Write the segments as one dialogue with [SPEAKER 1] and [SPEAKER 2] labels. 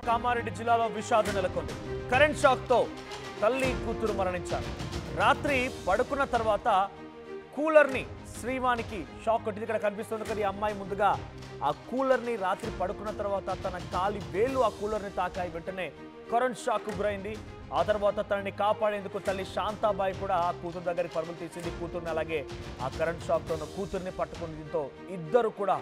[SPEAKER 1] కామారెడ్డి జిల్లాలో విషాదం నెలకొంది. కరెంట్ షాక్తో తల్లి కూతురు మరణించారు. రాత్రి పడుకున్న తర్వాత కూలర్ని శ్రీవానికి షాక్ కొట్టింది. ఇక్కడ కనిపిస్తుంది కదా, ఈ అమ్మాయి ముందుగా ఆ కూలర్ని రాత్రి పడుకున్న తర్వాత తన కాలి వేలు ఆ కూలర్ని తాకాయి. వెంటనే కరెంట్ షాక్ గురైంది. ఆ తర్వాత తనని కాపాడేందుకు తల్లి శాంతాబాయి కూడా ఆ కూతురు దగ్గరికి పరుగులు తీసింది. కూతుర్ని అలాగే ఆ కరెంట్ షాక్తో కూతుర్ని పట్టుకుని, దీంతో ఇద్దరు కూడా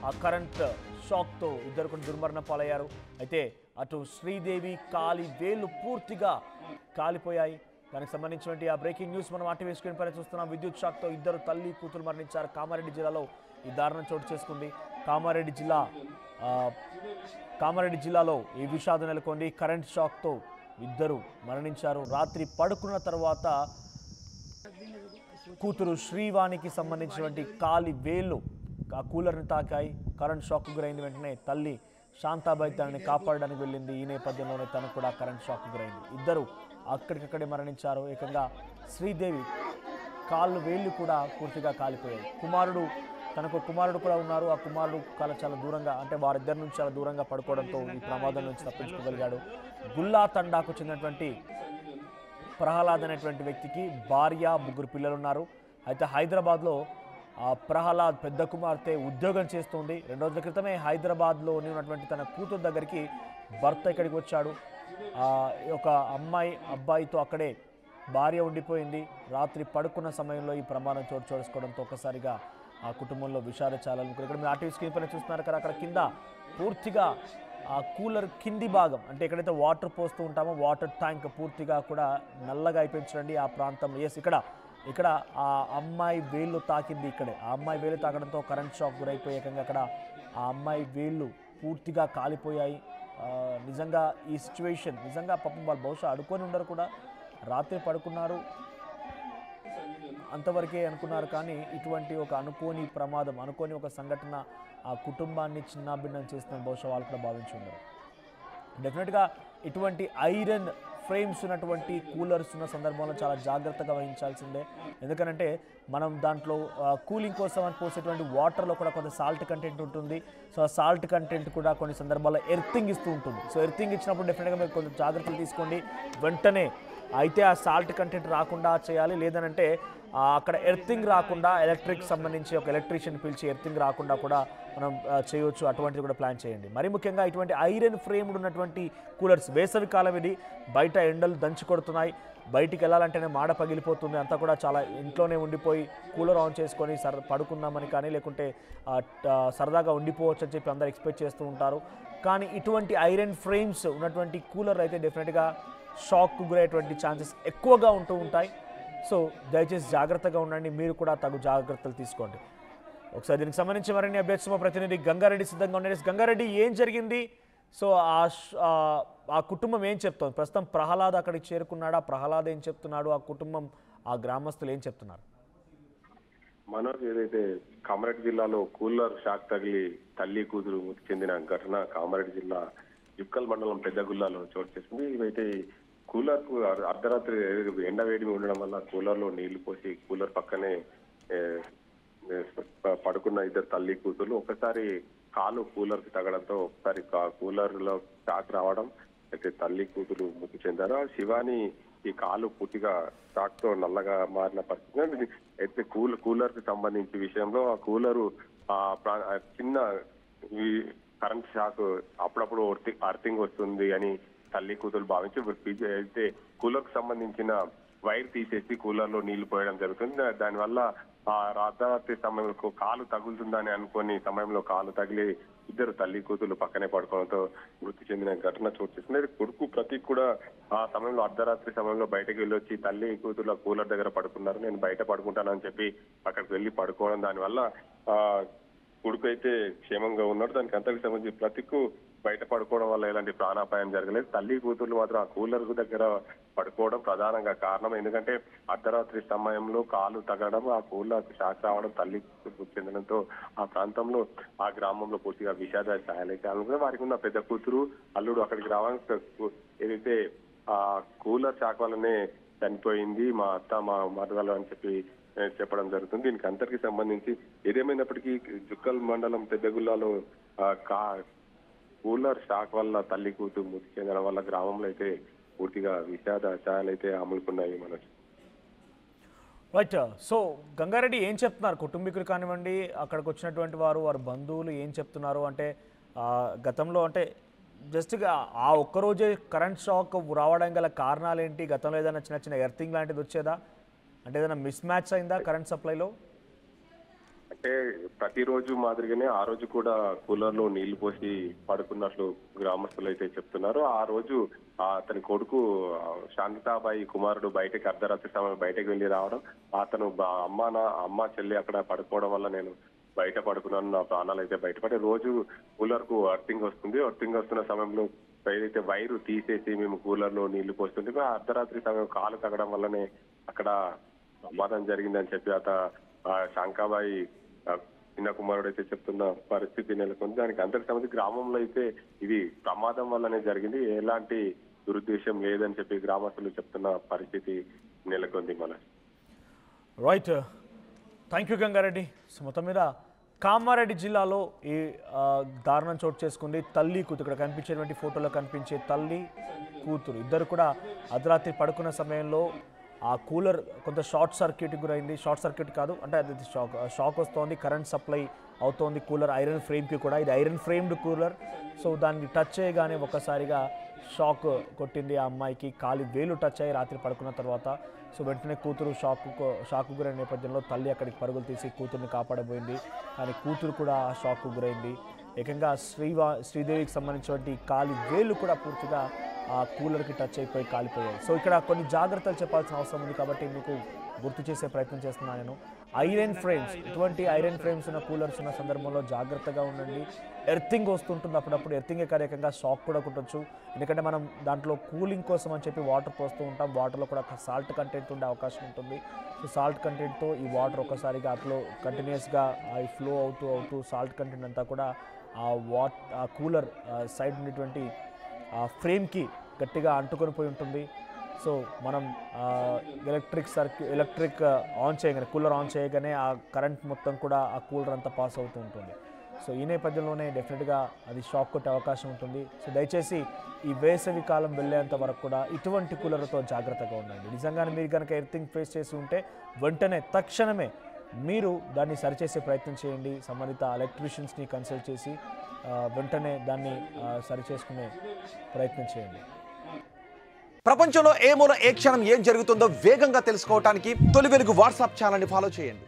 [SPEAKER 1] ఆ కరెంట్ షాక్తో ఇద్దరు కూడా దుర్మరణ పాలయ్యారు. అయితే అటు శ్రీదేవి కాలి వేలు పూర్తిగా కాలిపోయాయి. దానికి సంబంధించినటువంటి ఆ బ్రేకింగ్ న్యూస్ మనం ఆర్టీవీ స్క్రీన్ పైన చూస్తున్నాం. విద్యుత్ షాక్తో ఇద్దరు తల్లి కూతురు మరణించారు. కామారెడ్డి జిల్లాలో ఈ దారుణం చోటు చేసుకుంది. కామారెడ్డి జిల్లాలో ఈ విషాదం నెలకొంది. కరెంట్ షాక్తో ఇద్దరు మరణించారు. రాత్రి పడుకున్న తర్వాత కూతురు శ్రీవానికి సంబంధించినటువంటి కాలి వేళ్ళు ఆ కూలర్ని తాకాయి. కరెంట్ షాక్ గురైంది. వెంటనే తల్లి శాంతాబాయి తనని కాపాడడానికి వెళ్ళింది. ఈ నేపథ్యంలోనే తనకు కూడా కరెంట్ షాక్ గురైంది. ఇద్దరు అక్కడికక్కడే మరణించారు. ఏకంగా శ్రీదేవి కాళ్ళు వేళ్ళు కూడా పూర్తిగా కాలిపోయాయి. తనకు కుమారుడు కూడా ఉన్నారు. ఆ కుమారుడు చాలా దూరంగా, అంటే వారిద్దరి నుంచి చాలా దూరంగా పడుకోవడంతో ఈ ప్రమాదం నుంచి తప్పించుకోగలిగాడు. గుల్లా తండాకు చెందినటువంటి ప్రహ్లాద్ అనేటువంటి వ్యక్తికి భార్య, ముగ్గురు పిల్లలు ఉన్నారు. అయితే హైదరాబాద్లో ప్రహ్లాద్ పెద్ద కుమార్తె ఉద్యోగం చేస్తుంది. 2 రోజుల క్రితమే హైదరాబాద్లో ఉన్నటువంటి తన కూతురు దగ్గరికి భర్త ఇక్కడికి వచ్చాడు. ఒక అబ్బాయితో అక్కడే భార్య ఉండిపోయింది. రాత్రి పడుకున్న సమయంలో ఈ ప్రమాదం చోటు చేసుకోవడంతో ఒక్కసారిగా ఆ కుటుంబంలో విషాద చాలలు. ఇక్కడ మీరు ఆర్టీవీ స్క్రీన్ పైన చూస్తున్నారు కదా, అక్కడ కింద పూర్తిగా ఆ కూలర్ కింది భాగం, అంటే ఎక్కడైతే వాటర్ పోస్తూ ఉంటామో వాటర్ ట్యాంక్ పూర్తిగా కూడా నల్లగా అయిపోయించండి ఆ ప్రాంతంలో. ఇక్కడ ఆ అమ్మాయి వేళ్ళు తాకింది. ఇక్కడే ఆ అమ్మాయి వేలు తాకడంతో కరెంట్ షాక్ గురైపోయాకంగా అక్కడ ఆ అమ్మాయి వేళ్ళు పూర్తిగా కాలిపోయాయి. నిజంగా ఈ సిచ్యువేషన్ నిజంగా పాపం వాళ్ళు బహుశా అడుకొని ఉండరు కూడా, రాత్రి పడుకున్నారు అంతవరకే అనుకున్నారు. కానీ ఇటువంటి ఒక అనుకోని ప్రమాదం, అనుకోని ఒక సంఘటన ఆ కుటుంబాన్ని చిన్నాభిన్నం చేస్తున్న బహుశా వాళ్ళు కూడా భావించి ఉన్నారు. డెఫినెట్గా ఇటువంటి ఐరన్ ఫ్రేమ్స్ ఉన్నటువంటి కూలర్స్ ఉన్న సందర్భంలో చాలా జాగ్రత్తగా వహించాల్సిందే. ఎందుకంటే మనం దాంట్లో కూలింగ్ కోసం అని పోసేటువంటి వాటర్లో కూడా కొంత సాల్ట్ కంటెంట్ ఉంటుంది. సో ఆ సాల్ట్ కంటెంట్ కూడా కొన్ని సందర్భాల్లో ఎర్తింగ్ ఇస్తూ ఉంటుంది. సో ఎర్తింగ్ ఇచ్చినప్పుడు డెఫినెట్గా మీరు కొంచెం జాగ్రత్తలు తీసుకోండి. వెంటనే అయితే ఆ సాల్ట్ కంటెంట్ రాకుండా చేయాలి. లేదనంటే అక్కడ ఎర్తింగ్ రాకుండా ఎలక్ట్రిక్ సంబంధించి ఒక ఎలక్ట్రీషియన్ పిలిచి ఎర్తింగ్ రాకుండా కూడా మనం చేయవచ్చు. అటువంటిది కూడా ప్లాన్ చేయండి. మరి ముఖ్యంగా ఇటువంటి ఐరన్ ఫ్రేమ్డ్ ఉన్నటువంటి కూలర్స్, వేసవి కాలం ఇది, బయట ఎండలు దంచి కొడుతున్నాయి. బయటికి వెళ్ళాలంటేనే మాడ పగిలిపోతుంది. అంతా కూడా చాలా ఇంట్లోనే ఉండిపోయి కూలర్ ఆన్ చేసుకొని పడుకుందామని కానీ, లేకుంటే సరదాగా ఉండిపోవచ్చు అని చెప్పి అందరూ ఎక్స్పెక్ట్ చేస్తూ ఉంటారు. కానీ ఇటువంటి ఐరన్ ఫ్రేమ్స్ ఉన్నటువంటి కూలర్ అయితే డెఫినెట్గా షాక్కు గురయ్యేటువంటి ఛాన్సెస్ ఎక్కువగా ఉంటూ ఉంటాయి. సో దయచేసి జాగ్రత్తగా ఉండండి. మీరు కూడా తగు జాగ్రత్తలు తీసుకోండి. ఒకసారి దీనికి సంబంధించి మరిన్ని అప్డేట్స్ మా ప్రతినిధి గంగారెడ్డి సిద్ధంగా ఉన్నారు. గంగారెడ్డి, ఏం జరిగింది? సో ఆ కుటుంబం ఏం చెప్తోంది? ప్రస్తుతం ప్రహ్లాద్ అక్కడికి చేరుకున్నాడా? ప్రహ్లాద్ ఏం చెప్తున్నాడు? ఆ కుటుంబం, ఆ గ్రామస్తులు ఏం చెప్తున్నారు?
[SPEAKER 2] మనోజ్, ఏదైతే కామారెడ్డి జిల్లాలో కూలర్ షాక్ తగిలి తల్లి కూతురు మృతి చెందిన ఘటన కామారెడ్డి జిల్లా జుక్కల్ మండలం పెద్దగుల్లాలో చోటు చేసుకుంది. ఇవైతే కూలర్ కు అర్ధరాత్రి ఎండ వేడి ఉండడం వల్ల కూలర్ లో నీళ్లు పోసి కూలర్ పక్కనే పడుకున్న ఇద్దరు తల్లి కూతుర్లు ఒకసారి కాలు కూలర్ కి తగడంతో ఒకసారి కూలర్ లో షాక్ రావడం, అయితే తల్లి కూతురు మృతి చెందారు. శివాని ఈ కాలు పూర్తిగా షాక్ తో నల్లగా మారిన పరిస్థితి. అయితే కూలర్ కి సంబంధించి విషయంలో ఆ కూలరు చిన్న కరెంట్ షాక్ అప్పుడప్పుడు అర్థింగ్ వస్తుంది అని తల్లి కూతురు భావించి అయితే కూలర్ కు సంబంధించిన వైర్ తీసేసి కూలర్ లో నీళ్లు పోయడం జరుగుతుంది. దానివల్ల రాత్రి సమయంలో కాలు తగులుతుందని అనుకుని సమయంలో కాలు తగిలి ఇద్దరు తల్లి కూతురు పక్కనే పడుకోవడంతో మృతి చెందిన ఘటన చోటు చేసుకుంది. కొడుకు ప్రతీక్ కూడా ఆ సమయంలో అర్ధరాత్రి సమయంలో బయటకు వెళ్ళొచ్చి తల్లి కూతురు కూలర్ దగ్గర పడుకున్నారు, నేను బయట పడుకుంటానని చెప్పి అక్కడికి వెళ్ళి పడుకోవడం, దానివల్ల కొడుకు అయితే క్షేమంగా ఉన్నాడు. దానికి అంతకు సంబంధించి ప్రతికు బయట పడుకోవడం వల్ల ఎలాంటి ప్రాణాపాయం జరగలేదు. తల్లి కూతుర్లు మాత్రం ఆ కూలర్ దగ్గర పడుకోవడం ప్రధానంగా కారణం. ఎందుకంటే అర్ధరాత్రి సమయంలో కాలు తగడం, ఆ కూలర్ షాక్ రావడం, తల్లి కూతురు చెందడంతో ఆ ప్రాంతంలో, ఆ గ్రామంలో పూర్తిగా విషాద ఛాయలు. వారికి ఉన్న పెద్ద కూతురు, అల్లుడు అక్కడికి రావడానికి ఏదైతే ఆ కూలర్ షాక్ వల్లనే చనిపోయింది మా అత్త, మా మరదలు అని చెప్పి చెప్పడం జరుగుతుంది. దీనికి అంతటికి సంబంధించి ఏదేమైనప్పటికీ జుక్కల్ మండలం పెద్దగుల్లాలో కూలర్ షాక్ వల్ల తల్లి కూతురు మృతి చెందడం వల్ల గ్రామంలో అయితే పూర్తిగా విషాద ఛాయలు అయితే అమలుకున్నాయి మనకు.
[SPEAKER 1] రైట్. సో గంగారెడ్డి ఏం చెప్తున్నారు కుటుంబీకులు కానివ్వండి, అక్కడికి వచ్చినటువంటి వారి బంధువులు ఏం చెప్తున్నారు అంటే గతంలో అంటే జస్ట్గా ఆ ఒక్కరోజే కరెంట్ షాక్ రావడం గల కారణాలు ఏంటి? గతంలో ఏదైనా చిన్న చిన్న ఎర్తింగ్ లాంటిది వచ్చేదా? అంటే ఏదైనా మిస్ మ్యాచ్ అయిందా కరెంట్ సప్లైలో?
[SPEAKER 2] అంటే ప్రతిరోజు మాదిరిగానే ఆ రోజు కూడా కూలర్ లో నీళ్లు పోసి పడుకున్నట్లు గ్రామస్తులు అయితే చెప్తున్నారు. ఆ రోజు అతని కొడుకు శాంతితాబాయి కుమారుడు బయటకి అర్ధరాత్రి సమయం బయటకు వెళ్ళి రావడం, అతను అమ్మ చెల్లి అక్కడ పడుకోవడం వల్ల నేను బయట పడుకున్నాను, నా ప్రాణాలు అయితే బయటపడి రోజు కూలర్ కు అర్థింగ్ వస్తుంది. అర్థింగ్ వస్తున్న సమయంలో ఏదైతే వైరు తీసేసి మేము కూలర్ లో నీళ్లు పోస్తుంది, అర్ధరాత్రి సమయం కాలు తగ్గడం వల్లనే అక్కడ ప్రమాదం జరిగిందని చెప్పి శాంకాబాయి చిన్న కుమారుడు అయితే చెప్తున్న పరిస్థితి నెలకొంది. దానికి అంతకు సంబంధించి గ్రామంలో అయితే ఇది ప్రమాదం వల్లనే జరిగింది, ఎలాంటి దురుద్దేశం లేదని చెప్పి గ్రామస్తులు చెప్తున్న పరిస్థితి నెలకొంది. మన
[SPEAKER 1] right, thank you Gangareddy. So మొత్తం మీద కామారెడ్డి జిల్లాలో ఈ దారుణం చోటు చేసుకుంది. తల్లి కూతురు, ఇక్కడ కనిపించేటువంటి ఫోటోలో కనిపించే తల్లి కూతురు ఇద్దరు కూడా అర్ధరాత్రి పడుకున్న సమయంలో ఆ కూలర్ కొంత షార్ట్ సర్క్యూట్ గురైంది. షార్ట్ సర్క్యూట్ కాదు అంటే అది షాక్ వస్తోంది, కరెంట్ సప్లై అవుతోంది కూలర్ ఐరన్ ఫ్రేమ్కి కూడా. ఇది ఐరన్ ఫ్రేమ్డ్ కూలర్. సో దాన్ని టచ్ చేయగానే ఒక్కసారిగా షాక్ కొట్టింది ఆ అమ్మాయికి. కాలి వేలు టచ్ అయ్యి రాత్రి పడుకున్న తర్వాత సో వెంటనే కూతురు షాక్ గురైన నేపథ్యంలో తల్లి అక్కడికి పరుగులు తీసి కూతుర్ని కాపాడబోయింది. కానీ కూతురు కూడా ఆ షాక్ గురైంది. ఏకంగా శ్రీదేవికి సంబంధించినటువంటి కాలి వేలు కూడా పూర్తిగా ఆ కూలర్కి టచ్ అయిపోయి కాలిపోయాయి. సో ఇక్కడ కొన్ని జాగ్రత్తలు చెప్పాల్సిన అవసరం ఉంది కాబట్టి మీకు గుర్తు చేసే ప్రయత్నం చేస్తున్నాను నేను. ఐరన్ ఫ్రేమ్స్, ఇటువంటి ఐరన్ ఫ్రేమ్స్ ఉన్న కూలర్స్ ఉన్న సందర్భంలో జాగ్రత్తగా ఉండండి. ఎర్తింగ్ వస్తుంటుంది, అప్పుడప్పుడు ఎర్తింగే కార్యకంగా షాక్ కూడా కుట్టచ్చు. ఎందుకంటే మనం దాంట్లో కూలింగ్ కోసం అని చెప్పి వాటర్ పోస్తూ ఉంటాం, వాటర్లో కూడా సాల్ట్ కంటెంట్ ఉండే అవకాశం ఉంటుంది. సో సాల్ట్ కంటెంట్తో ఈ వాటర్ ఒక్కసారిగా అట్లో కంటిన్యూస్గా అవి ఫ్లో అవుతూ సాల్ట్ కంటెంట్ అంతా కూడా ఆ కూలర్ సైడ్ ఉన్నటువంటి ఫ్రేమ్కి గట్టిగా అంటుకొని పోయి ఉంటుంది. సో మనం ఎలక్ట్రిక్ ఆన్ చేయగానే, కూలర్ ఆన్ చేయగానే ఆ కరెంట్ మొత్తం కూడా ఆ కూలర్ అంతా పాస్ అవుతూ ఉంటుంది. సో ఈ నేపథ్యంలోనే డెఫినెట్గా అది షాక్ కొట్టే అవకాశం ఉంటుంది. సో దయచేసి ఈ వేసవి కాలం వెళ్ళేంత వరకు కూడా ఇటువంటి కూలర్లతో జాగ్రత్తగా ఉండండి. నిజంగానే మీరు కనుక ఎర్తింగ్ ఫేస్ చేసి ఉంటే వెంటనే తక్షణమే మీరు దాన్ని సరిచేసే ప్రయత్నం చేయండి. సంబంధిత ఎలక్ట్రీషియన్స్ని కన్సల్ట్ చేసి వెంటనే దాన్ని సరిచేసుకునే ప్రయత్నం చేయండి.
[SPEAKER 3] ప్రపంచంలో ఏ మూల ఏ క్షణం ఏం జరుగుతుందో వేగంగా తెలుసుకోవడానికి తొలి వెలుగు వాట్సాప్ ఛానల్ని ఫాలో చేయండి.